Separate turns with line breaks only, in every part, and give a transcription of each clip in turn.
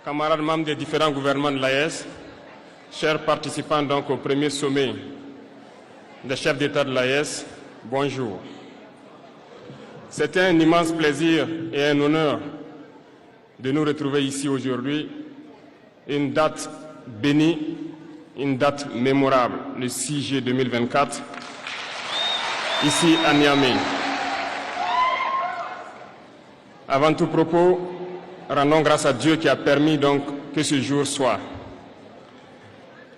camarades membres des différents gouvernements de l'AES, chers participants donc au premier sommet des chefs d'État de l'AES, bonjour. C'était un immense plaisir et un honneur de nous retrouver ici aujourd'hui, une date bénie, une date mémorable, le 6 juillet 2024, ici à Niamey. Avant tout propos, rendons grâce à Dieu qui a permis donc que ce jour soit.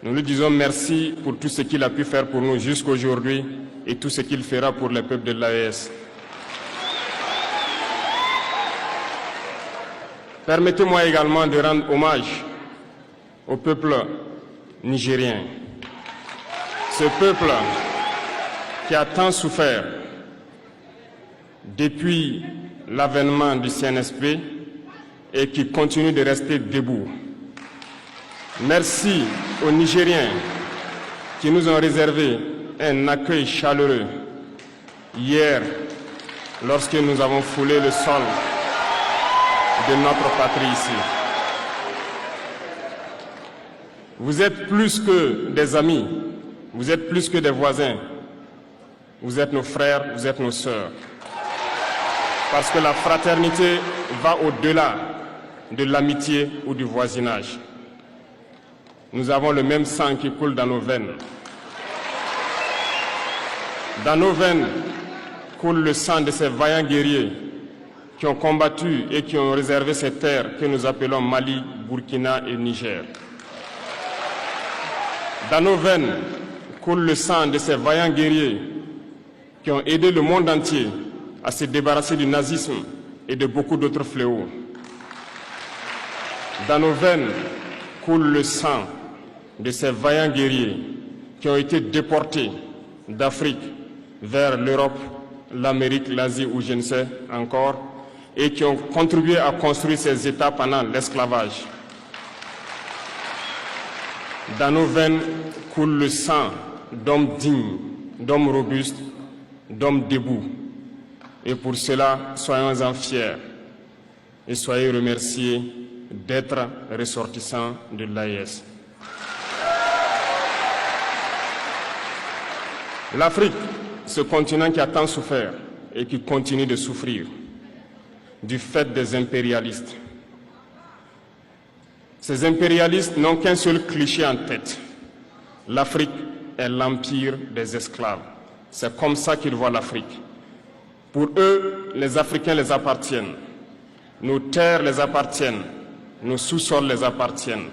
Nous lui disons merci pour tout ce qu'il a pu faire pour nous jusqu'aujourd'hui et tout ce qu'il fera pour le peuple de l'AES. Permettez-moi également de rendre hommage au peuple nigérien. Ce peuple qui a tant souffert depuis l'avènement du CNSP et qui continue de rester debout. Merci aux Nigériens qui nous ont réservé un accueil chaleureux hier lorsque nous avons foulé le sol de notre patrie ici. Vous êtes plus que des amis, vous êtes plus que des voisins, vous êtes nos frères, vous êtes nos sœurs. Parce que la fraternité va au-delà de l'amitié ou du voisinage. Nous avons le même sang qui coule dans nos veines. Dans nos veines coule le sang de ces vaillants guerriers qui ont combattu et qui ont réservé ces terres que nous appelons Mali, Burkina et Niger. Dans nos veines coule le sang de ces vaillants guerriers qui ont aidé le monde entier à se débarrasser du nazisme et de beaucoup d'autres fléaux. Dans nos veines coule le sang de ces vaillants guerriers qui ont été déportés d'Afrique vers l'Europe, l'Amérique, l'Asie ou je ne sais encore, et qui ont contribué à construire ces États pendant l'esclavage. Dans nos veines coule le sang d'hommes dignes, d'hommes robustes, d'hommes debout. Et pour cela, soyons-en fiers et soyez remerciés d'être ressortissants de l'AES. L'Afrique, ce continent qui a tant souffert et qui continue de souffrir du fait des impérialistes. Ces impérialistes n'ont qu'un seul cliché en tête. L'Afrique est l'empire des esclaves. C'est comme ça qu'ils voient l'Afrique. Pour eux, les Africains les appartiennent. Nos terres les appartiennent. Nos sous-sols les appartiennent.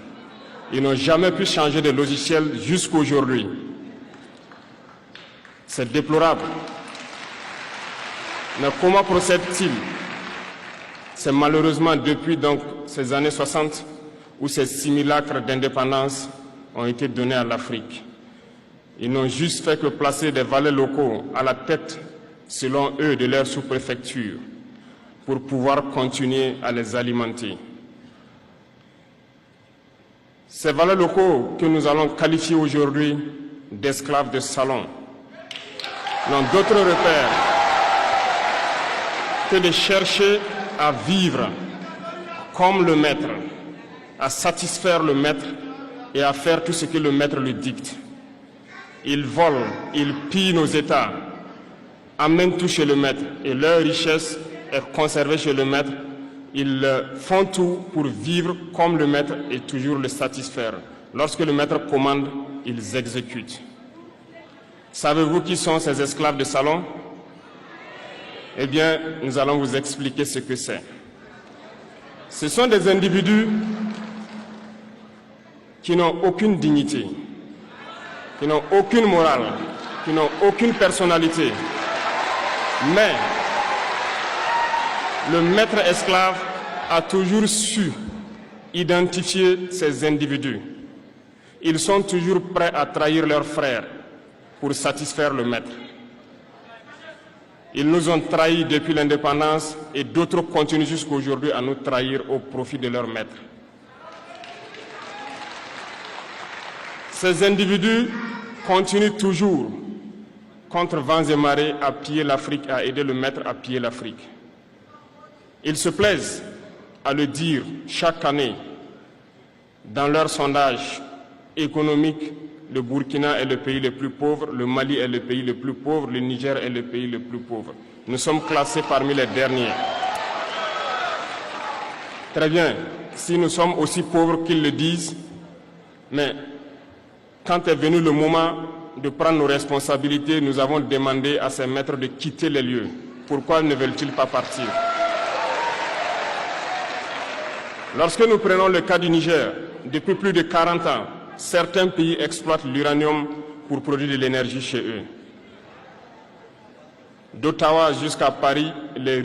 Ils n'ont jamais pu changer de logiciel jusqu'à aujourd'hui. C'est déplorable. Mais comment procèdent-ils? C'est malheureusement depuis donc ces années 60 où ces simulacres d'indépendance ont été donnés à l'Afrique. Ils n'ont juste fait que placer des valets locaux à la tête, selon eux, de leur sous-préfecture pour pouvoir continuer à les alimenter. Ces valets locaux que nous allons qualifier aujourd'hui d'esclaves de salon n'ont d'autre repère que de chercher à vivre comme le maître, à satisfaire le maître et à faire tout ce que le maître lui dicte. Ils volent, ils pillent nos États, amènent tout chez le maître et leur richesse est conservée chez le maître. Ils font tout pour vivre comme le maître et toujours le satisfaire. Lorsque le maître commande, ils exécutent. Savez-vous qui sont ces esclaves de salon? Eh bien, nous allons vous expliquer ce que c'est. Ce sont des individus qui n'ont aucune dignité, qui n'ont aucune morale, qui n'ont aucune personnalité. Mais le maître esclave a toujours su identifier ces individus. Ils sont toujours prêts à trahir leurs frères pour satisfaire le maître. Ils nous ont trahis depuis l'indépendance et d'autres continuent jusqu'à aujourd'hui à nous trahir au profit de leur maître. Ces individus continuent toujours, contre vents et marées, à piller l'Afrique, à aider le maître à piller l'Afrique. Ils se plaisent à le dire chaque année Dans leur sondage économique, le Burkina est le pays le plus pauvre, le Mali est le pays le plus pauvre, le Niger est le pays le plus pauvre. Nous sommes classés parmi les derniers. Très bien, si nous sommes aussi pauvres qu'ils le disent, mais quand est venu le moment de prendre nos responsabilités, nous avons demandé à ces maîtres de quitter les lieux. Pourquoi ne veulent-ils pas partir? Lorsque nous prenons le cas du Niger, depuis plus de 40 ans, certains pays exploitent l'uranium pour produire de l'énergie chez eux. D'Ottawa jusqu'à Paris, les rues